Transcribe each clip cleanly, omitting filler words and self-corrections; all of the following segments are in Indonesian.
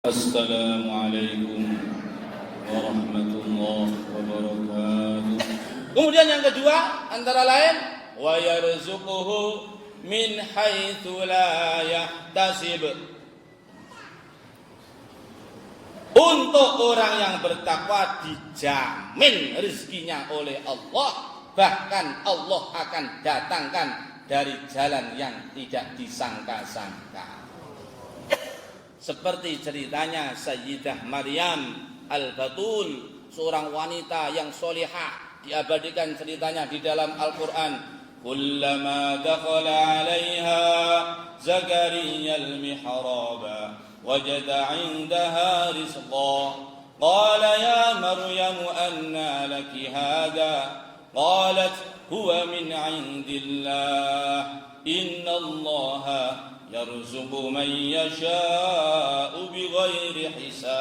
Assalamualaikum warahmatullahi wabarakatuh. Kemudian yang kedua antara lain wa yarzuquhu min haitsu la yahtasib. Untuk orang yang bertakwa dijamin rezekinya oleh Allah, bahkan Allah akan datangkan dari jalan yang tidak disangka-sangka. Seperti ceritanya Sayyidah Maryam Al-Batul, seorang wanita yang solihah, diabadikan ceritanya di dalam Al-Quran. Kullama dakhala 'alaiha Zakaria al-mihraba wajada 'indaha rizqa qala ya Maryam anna laki hadha qalat huwa min 'indillah innallaha yarzuqu man yasha'u bighairi hisab.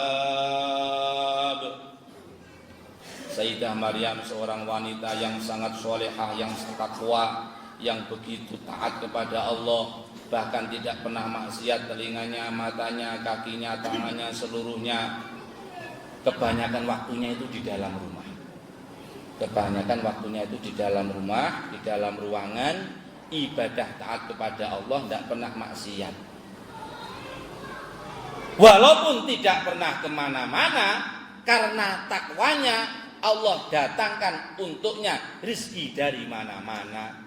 Sayyidah Maryam seorang wanita yang sangat solehah, yang takwa, yang begitu taat kepada Allah, bahkan tidak pernah maksiat telinganya, matanya, kakinya, tangannya, seluruhnya. Kebanyakan waktunya itu di dalam rumah. Kebanyakan waktunya itu di dalam rumah, di dalam ruangan. Ibadah taat kepada Allah, tidak pernah maksiat. Walaupun tidak pernah kemana-mana, karena takwanya Allah datangkan untuknya rezeki dari mana-mana.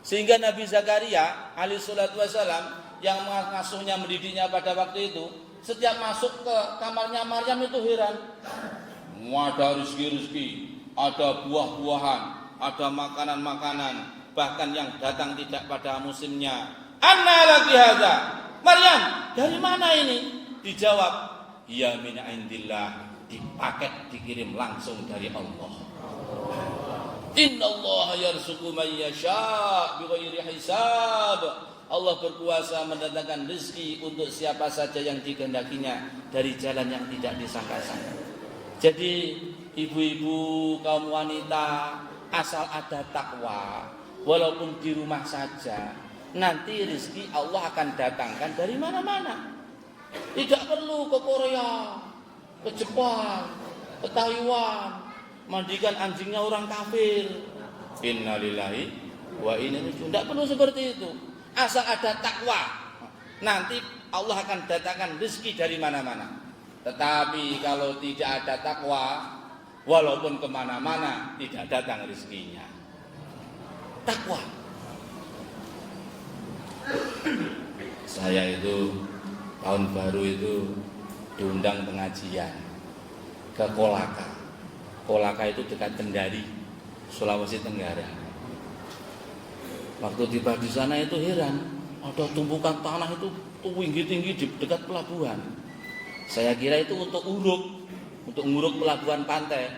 Sehingga Nabi Zakaria alaihi salatu wasalam yang mengasuhnya, mendidiknya pada waktu itu, setiap masuk ke kamarnya Maryam itu heran. Ada rezeki-rezeki, ada buah-buahan, ada makanan-makanan, bahkan yang datang tidak pada musimnya. Anna laki hadza? Maryam, dari mana ini? Dijawab, ya min indillah, dipaket dikirim langsung dari Allah. Innallaha yarzuqu man yasha' bighairi hisab. Allah berkuasa mendatangkan rezeki untuk siapa saja yang dikehendakinya dari jalan yang tidak disangka-sangka. Jadi ibu-ibu, kaum wanita, asal ada takwa, walaupun di rumah saja, nanti rezeki Allah akan datangkan dari mana-mana. Tidak perlu ke Korea, ke Jepang, ke Taiwan, mandikan anjingnya orang kafir. Innalillahi wa inna ilaihi raji'un. Tidak perlu seperti itu. Asal ada takwa, nanti Allah akan datangkan rezeki dari mana-mana. Tetapi kalau tidak ada takwa, walaupun kemana-mana tidak datang rezekinya. Takwa. Saya itu tahun baru itu diundang pengajian ke Kolaka. Kolaka itu dekat Kendari, Sulawesi Tenggara. Waktu tiba di sana itu heran, ada tumpukan tanah itu tinggi-tinggi di dekat pelabuhan. Saya kira itu untuk nguruk pelabuhan pantai,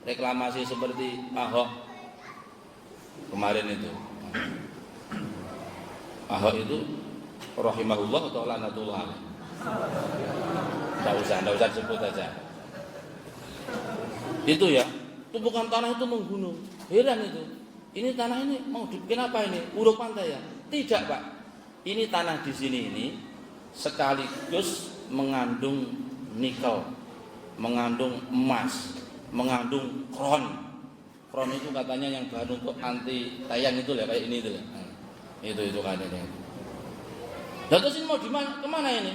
reklamasi seperti Ahok kemarin itu. Ahok itu rahimahullah atau lanatullah. Enggak usah sebut aja. Itu ya, tumpukan tanah itu menggunung. Heran itu. Ini tanah ini mau dibikin apa ini? Uruk pantai ya? Tidak, Pak. Ini tanah di sini ini sekaligus mengandung nikel, mengandung emas, mengandung kron. Kron itu katanya yang bahan untuk anti tayang itu lah, kayak ini itu lah. Itu katanya. Dan terus ini mau kemana ini?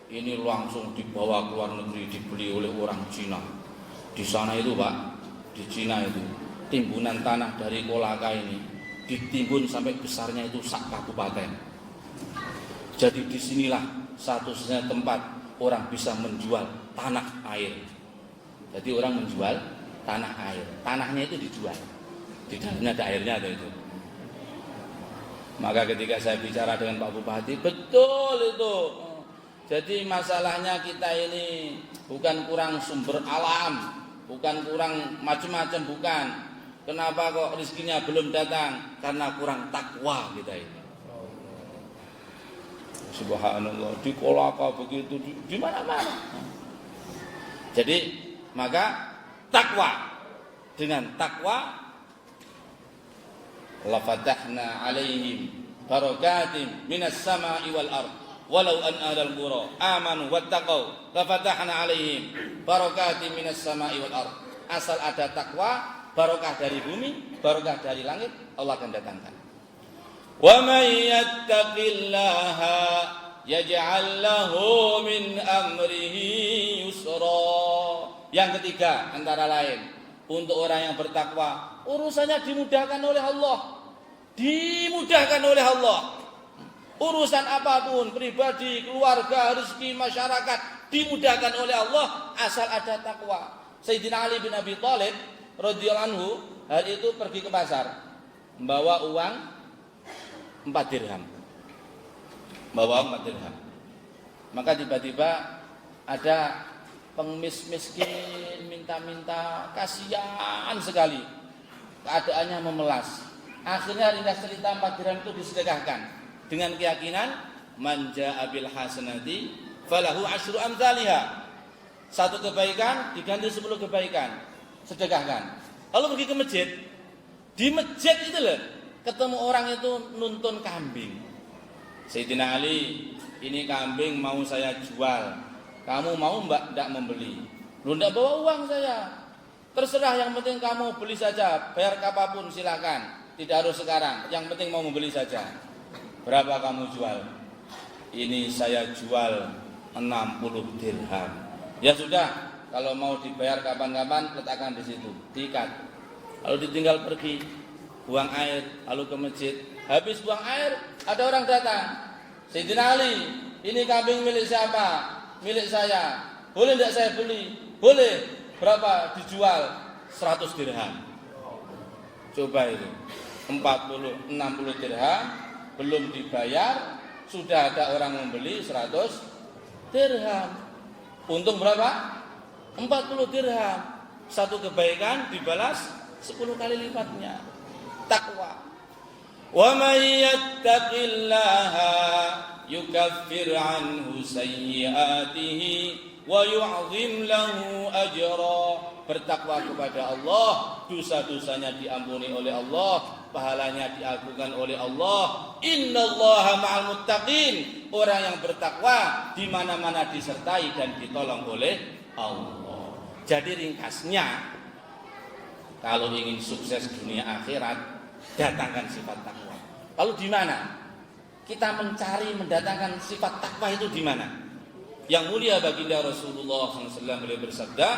Ini langsung dibawa ke luar negeri, dibeli oleh orang Cina. Di sana itu Pak, di Cina itu timbunan tanah dari Kolaka ini ditimbun sampai besarnya itu sak kabupaten. Jadi disinilah satu-satunya tempat orang bisa menjual tanah air. Jadi orang menjual tanah air, tanahnya itu dijual. Di dalamnya ada airnya ada itu. Maka ketika saya bicara dengan Pak Bupati, betul itu. Jadi masalahnya kita ini bukan kurang sumber alam, bukan kurang macam-macam, bukan. Kenapa kok rezekinya belum datang? Karena kurang takwa kita ini. Subhanallah, di Kolaka begitu, di mana-mana. Jadi maka takwa, dengan takwa la fatahna alaihim barakatim minas sama'i wal ardh walau an ahlal qura amanu wattaqau lafatahna alaihim barakatim minas sama'i wal ard. Asal ada takwa, barokah dari bumi, barokah dari langit, Allah akan datangkan. Wa may yattaqillaha yaj'al lahu min amrihi yusra. Yang ketiga antara lain, untuk orang yang bertakwa, urusannya dimudahkan oleh Allah. Dimudahkan oleh Allah. Urusan apapun, pribadi, keluarga, rezeki, masyarakat, dimudahkan oleh Allah asal ada takwa. Sayyidina Ali bin Abi Thalib radhiyallahu anhu hari itu pergi ke pasar, membawa uang 4 dirham. Bawa 4 dirham. Maka tiba-tiba ada pengemis miskin minta-minta, kasihan sekali. Keadaannya memelas. Akhirnya ringkas cerita 4 dirham itu disedekahkan dengan keyakinan man jaa bil hasanati falahu asyru amsalihha. Satu kebaikan diganti 10 kebaikan. Sedekahkan. Lalu pergi ke masjid. Di masjid itu loh ketemu orang itu nuntun kambing. Sayyidina Ali, ini kambing mau saya jual. Kamu mau mbak tidak membeli? Lu tidak bawa uang saya. Terserah, yang penting kamu beli saja. Bayar apapun silakan. Tidak harus sekarang. Yang penting mau membeli saja. Berapa kamu jual? Ini saya jual 60 dirham. Ya sudah, kalau mau dibayar kapan-kapan letakkan di situ, diikat. Lalu ditinggal pergi, buang air, lalu ke masjid. Habis buang air, ada orang datang. Sayyidina Ali, ini kambing milik siapa? Milik saya. Boleh tidak saya beli? Boleh. Berapa? Dijual 100 dirham. Coba itu, 60 dirham belum dibayar, sudah ada orang membeli 100 dirham. Untung berapa? 40 dirham. Satu kebaikan dibalas 10 kali lipatnya. Takwa. Wa may yattaqillaha yukaffir anhu sayyi'atihi wa yu'zim lahu ajra. Bertakwa kepada Allah, dosa-dosanya diampuni oleh Allah, pahalanya diagungkan oleh Allah. Innallaha ma'al muttaqin. Orang yang bertakwa di mana-mana disertai dan ditolong oleh Allah. Jadi ringkasnya, kalau ingin sukses dunia akhirat, datangkan sifat takwa. Lalu di mana kita mencari mendatangkan sifat takwa itu di mana? Yang mulia baginda Rasulullah SAW beliau bersabda,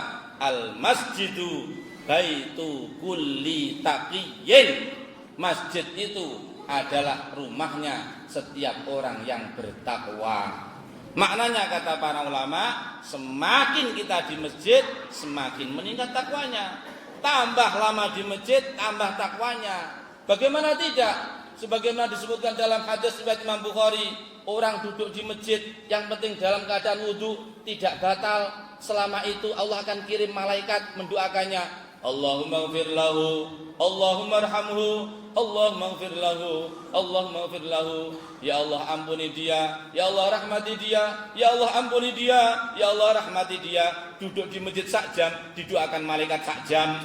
al masjidu baitu kulli taqiyyin. Masjid itu adalah rumahnya setiap orang yang bertakwa. Maknanya kata para ulama, semakin kita di masjid, semakin meningkat takwanya. Tambah lama di masjid, tambah takwanya. Bagaimana tidak? Sebagaimana disebutkan dalam hadis riwayat Imam Bukhari, orang duduk di masjid yang penting dalam keadaan wudu tidak batal. Selama itu Allah akan kirim malaikat mendoakannya. Allahumma ighfir lahu, Allahumma arhamhu, Allahumma ighfir lahu, Allahumma ighfir lahu. Ya Allah ampuni dia, ya Allah rahmati dia, ya Allah ampuni dia, ya Allah rahmati dia. Duduk di masjid sak jam, didoakan malaikat sak jam.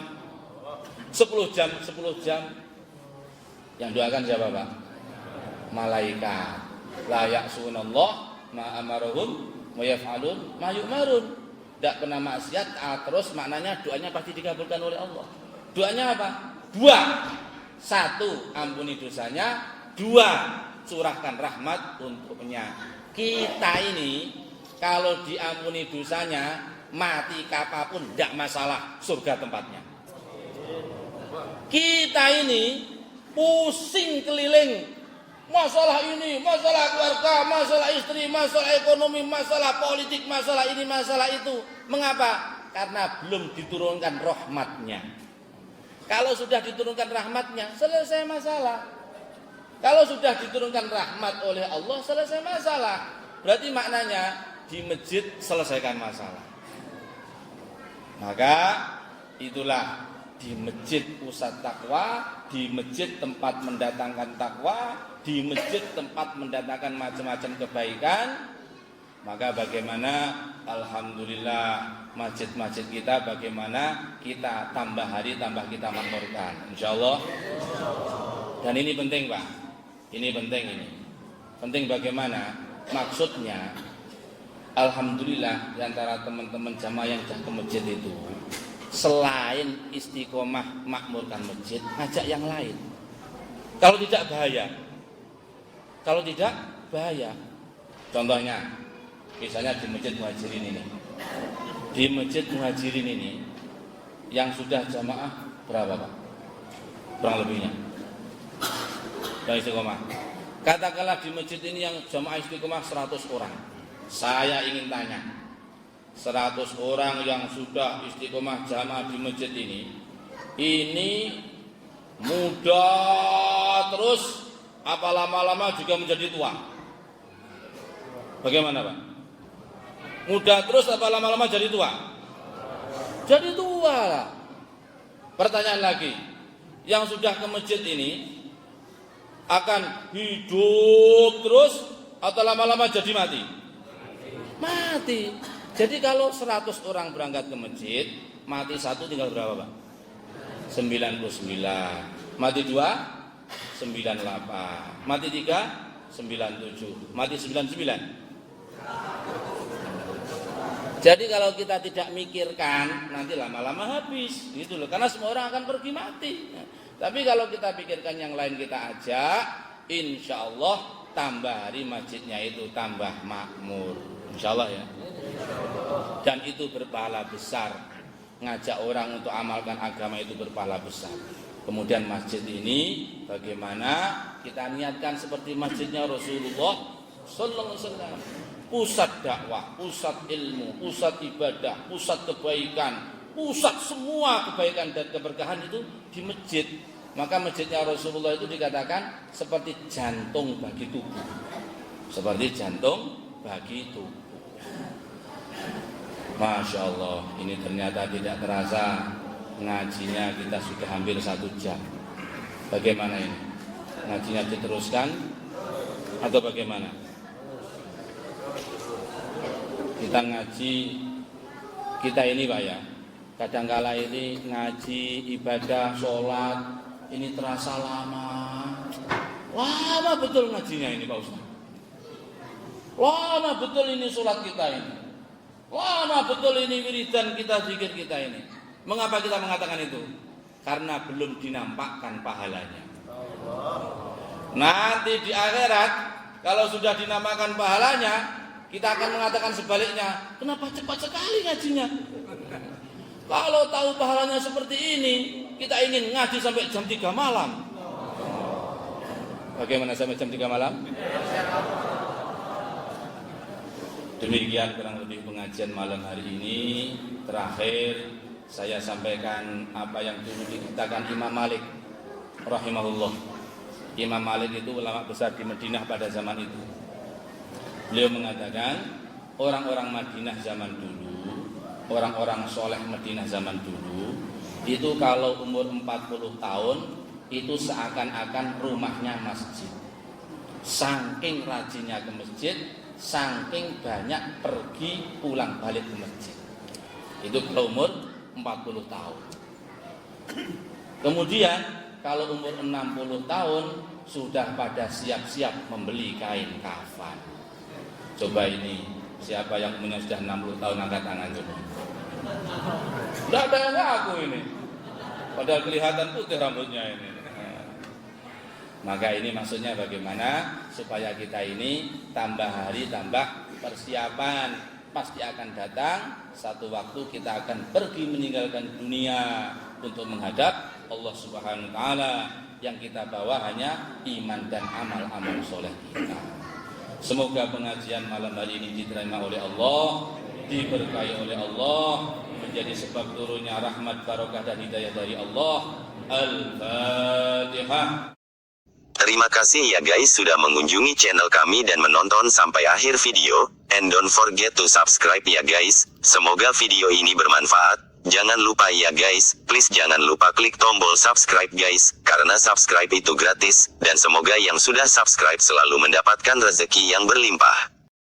10 jam, 10 jam. Yang doakan siapa, Pak? Malaikat. La ya'sunallah ma amarahum wa yaf'alun ma yu'marun. Tidak pernah maksiat, terus maknanya doanya pasti dikabulkan oleh Allah. Doanya apa? 2. 1, ampuni dosanya. 2, curahkan rahmat untuknya. Kita ini kalau diampuni dosanya, mati kapanpun tidak masalah, surga tempatnya. Kita ini pusing keliling, masalah ini, masalah keluarga, masalah istri, masalah ekonomi, masalah politik, masalah ini, masalah itu. Mengapa? Karena belum diturunkan rahmatnya. Kalau sudah diturunkan rahmatnya, selesai masalah. Kalau sudah diturunkan rahmat oleh Allah, selesai masalah. Berarti maknanya di masjid selesaikan masalah. Maka itulah di masjid pusat takwa, di masjid tempat mendatangkan takwa, di masjid tempat mendatangkan macam-macam kebaikan. Maka bagaimana, alhamdulillah, masjid-masjid kita bagaimana kita tambah hari tambah kita makmurkan, insyaallah. Dan ini penting, Pak. Ini penting ini. Penting bagaimana? Maksudnya, alhamdulillah di antara teman-teman jamaah yang sudah ke masjid itu, selain istiqomah makmurkan masjid, ngajak yang lain. Kalau tidak bahaya. Kalau tidak bahaya. Contohnya, misalnya di Masjid Muhajirin ini. Di Masjid Muhajirin ini yang sudah jamaah berapa, Pak? Kurang lebihnya. Yang istiqomah. Katakanlah di masjid ini yang jamaah istiqomah 100 orang. Saya ingin tanya, 100 orang yang sudah istiqomah jamaah di masjid ini muda terus apa lama-lama juga menjadi tua? Bagaimana, Pak? Muda terus apa lama-lama jadi tua? Jadi tua lah. Pertanyaan lagi, yang sudah ke masjid ini akan hidup terus atau lama-lama jadi mati? Mati. Jadi kalau 100 orang berangkat ke masjid, mati satu tinggal berapa, Pak? 99. Mati 2, 98. Mati 3, 97. Mati 99. Jadi kalau kita tidak mikirkan, nanti lama-lama habis, gitu loh. Karena semua orang akan pergi mati. Tapi kalau kita pikirkan yang lain, kita ajak, insya Allah tambah hari masjidnya itu tambah makmur, insya Allah ya. Dan itu berpahala besar. Ngajak orang untuk amalkan agama itu berpahala besar. Kemudian masjid ini bagaimana kita niatkan seperti masjidnya Rasulullah Sallallahu Alaihi Wasallam. Pusat dakwah, pusat ilmu, pusat ibadah, pusat kebaikan, pusat semua kebaikan dan keberkahan itu di masjid. Maka masjidnya Rasulullah itu dikatakan seperti jantung bagi tubuh. Seperti jantung bagi tubuh. Masya Allah, ini ternyata tidak terasa ngajinya kita sudah hampir 1 jam. Bagaimana ini? Ngajinya diteruskan atau bagaimana? Kita ngaji, kita ini Pak ya, kadangkala ini ngaji, ibadah, sholat, ini terasa lama. Lama betul ngajinya ini Pak Ustaz. Lama betul ini sholat kita ini. Lama betul ini wiridan kita, zikir kita ini. Mengapa kita mengatakan itu? Karena belum dinampakkan pahalanya. Nanti di akhirat, kalau sudah dinampakkan pahalanya, kita akan mengatakan sebaliknya, kenapa cepat sekali ngajinya? Kalau tahu pahalanya seperti ini, kita ingin ngaji sampai jam 3 malam. Bagaimana sampai jam 3 malam? Demikian kurang lebih pengajian malam hari ini. Terakhir saya sampaikan apa yang dulu dikatakan Imam Malik rahimahullah. Imam Malik itu ulama besar di Madinah pada zaman itu. Beliau mengatakan orang-orang Madinah zaman dulu, orang-orang soleh Madinah zaman dulu, itu kalau umur 40 tahun itu seakan-akan rumahnya masjid. Saking rajinnya ke masjid, saking banyak pergi pulang balik ke masjid. Itu kalau umur 40 tahun. Kemudian kalau umur 60 tahun sudah pada siap-siap membeli kain kafan. Coba ini, siapa yang umurnya sudah 60 tahun angkat tangan coba. Tidak ada yang aku ini. Padahal kelihatan putih rambutnya ini. Maka ini maksudnya bagaimana supaya kita ini tambah hari tambah persiapan. Pasti akan datang satu waktu kita akan pergi meninggalkan dunia untuk menghadap Allah Subhanahu wa taala. Yang kita bawa hanya iman dan amal-amal soleh kita. Semoga pengajian malam hari ini diterima oleh Allah, diberkahi oleh Allah, menjadi sebab turunnya rahmat, barokah dan hidayah dari Allah. Al-Fatihah. Terima kasih ya guys sudah mengunjungi channel kami dan menonton sampai akhir video. And don't forget to subscribe ya guys. Semoga video ini bermanfaat. Jangan lupa ya guys, please jangan lupa klik tombol subscribe guys, karena subscribe itu gratis, dan semoga yang sudah subscribe selalu mendapatkan rezeki yang berlimpah.